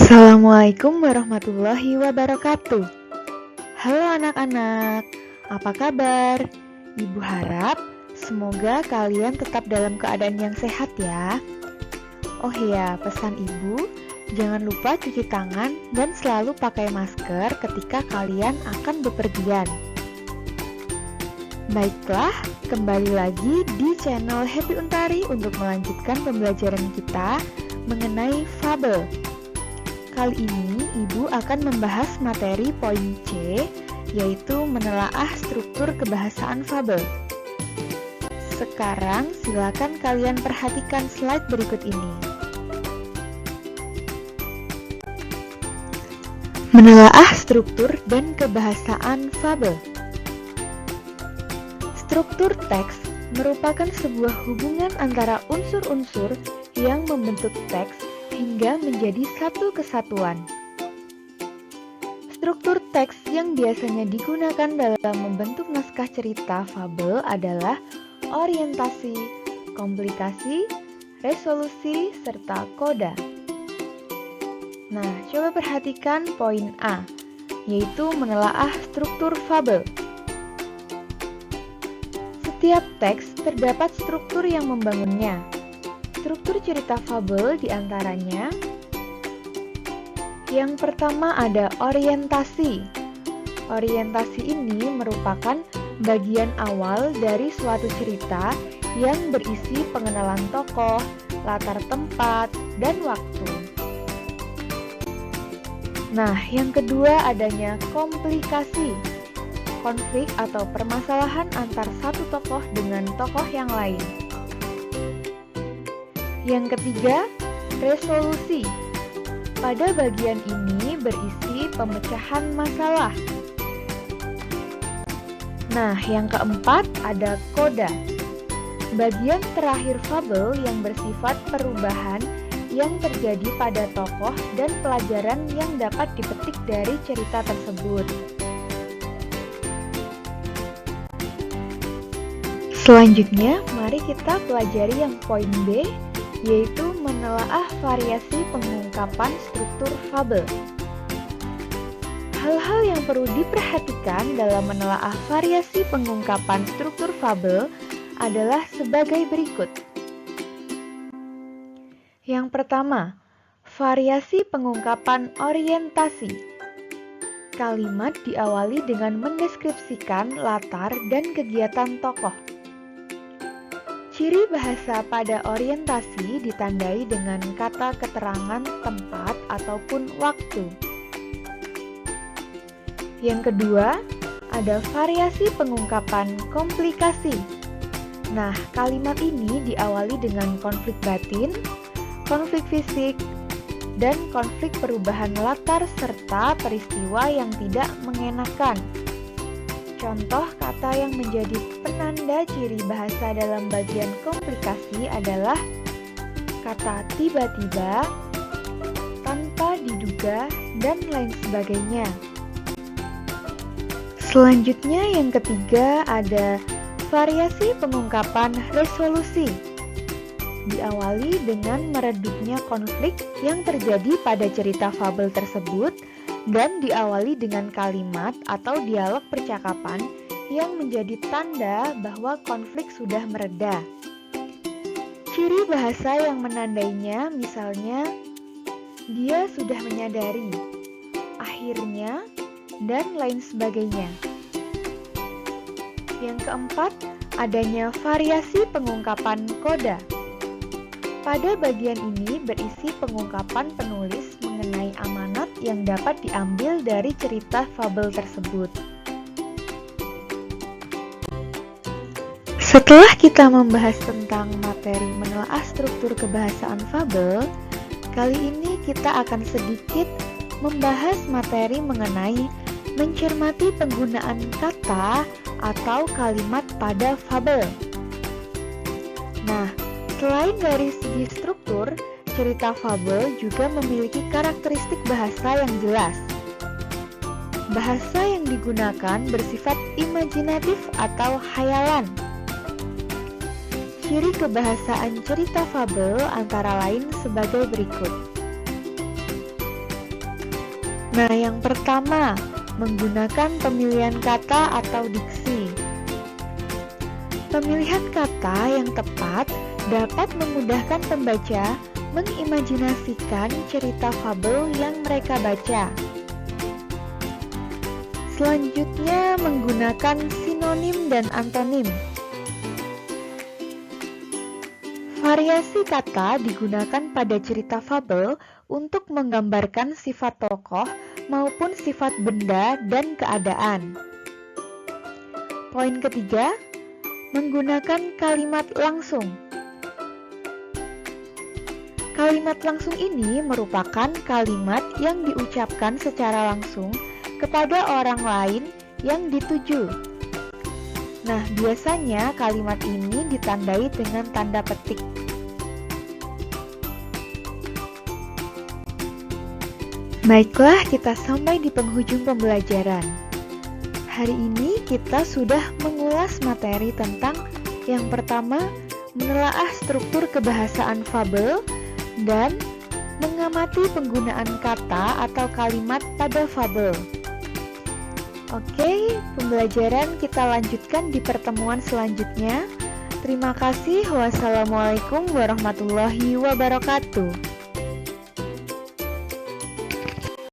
Assalamualaikum warahmatullahi wabarakatuh. Halo anak-anak, apa kabar? Ibu harap semoga kalian tetap dalam keadaan yang sehat ya. Oh iya, pesan ibu, jangan lupa cuci tangan dan selalu pakai masker ketika kalian akan bepergian. Baiklah, kembali lagi di channel Happy Untari untuk melanjutkan pembelajaran kita mengenai fabel. Kali ini Ibu akan membahas materi poin C, yaitu menelaah struktur kebahasaan fabel. Sekarang silakan kalian perhatikan slide berikut ini. Menelaah struktur dan kebahasaan fabel. Struktur teks merupakan sebuah hubungan antara unsur-unsur yang membentuk teks hingga menjadi satu kesatuan. Struktur teks yang biasanya digunakan dalam membentuk naskah cerita fabel adalah orientasi, komplikasi, resolusi, serta koda. Nah, coba perhatikan poin A, yaitu menelaah struktur fabel. Setiap teks terdapat struktur yang membangunnya. Struktur cerita fabel diantaranya: yang pertama ada orientasi. Orientasi ini merupakan bagian awal dari suatu cerita yang berisi pengenalan tokoh, latar tempat, dan waktu. Nah, yang kedua adanya komplikasi. Konflik atau permasalahan antar satu tokoh dengan tokoh yang lain. Yang ketiga, resolusi. Pada bagian ini berisi pemecahan masalah. Nah, yang keempat ada koda. Bagian terakhir fabel yang bersifat perubahan yang terjadi pada tokoh dan pelajaran yang dapat dipetik dari cerita tersebut. Selanjutnya, mari kita pelajari yang poin B, yaitu menelaah variasi pengungkapan struktur fabel. Hal-hal yang perlu diperhatikan dalam menelaah variasi pengungkapan struktur fabel adalah sebagai berikut. Yang pertama, variasi pengungkapan orientasi. Kalimat diawali dengan mendeskripsikan latar dan kegiatan tokoh. Ciri bahasa pada orientasi ditandai dengan kata keterangan tempat ataupun waktu. Yang kedua, ada variasi pengungkapan komplikasi. Nah, kalimat ini diawali dengan konflik batin, konflik fisik, dan konflik perubahan latar serta peristiwa yang tidak mengenakan. Contoh kata yang menjadi penanda ciri bahasa dalam bagian komplikasi adalah kata tiba-tiba, tanpa diduga, dan lain sebagainya. Selanjutnya yang ketiga ada variasi pengungkapan resolusi. Diawali dengan meredupnya konflik yang terjadi pada cerita fabel tersebut dan diawali dengan kalimat atau dialog percakapan yang menjadi tanda bahwa konflik sudah mereda. Ciri bahasa yang menandainya misalnya, dia sudah menyadari, akhirnya, dan lain sebagainya. Yang keempat, adanya variasi pengungkapan koda. Pada bagian ini berisi pengungkapan penulis mengenai amanat yang dapat diambil dari cerita fabel tersebut. Setelah kita membahas tentang materi menelaah struktur kebahasaan fabel, kali ini kita akan sedikit membahas materi mengenai mencermati penggunaan kata atau kalimat pada fabel. Nah, selain dari segi struktur, cerita fabel juga memiliki karakteristik bahasa yang jelas. Bahasa yang digunakan bersifat imajinatif atau khayalan. Ciri kebahasaan cerita fabel antara lain sebagai berikut. Nah, yang pertama, menggunakan pemilihan kata atau diksi. Pemilihan kata yang tepat dapat memudahkan pembaca mengimajinasikan cerita fabel yang mereka baca. Selanjutnya, menggunakan sinonim dan antonim. Variasi kata digunakan pada cerita fabel untuk menggambarkan sifat tokoh maupun sifat benda dan keadaan. Poin ketiga, menggunakan kalimat langsung. Kalimat langsung ini merupakan kalimat yang diucapkan secara langsung kepada orang lain yang dituju. Nah, biasanya kalimat ini ditandai dengan tanda petik. Baiklah, kita sampai di penghujung pembelajaran. Hari ini kita sudah mengulas materi tentang yang pertama, menelaah struktur kebahasaan fabel dan mengamati penggunaan kata atau kalimat pada fabel. Oke, pembelajaran kita lanjutkan di pertemuan selanjutnya. Terima kasih. Wassalamualaikum warahmatullahi wabarakatuh.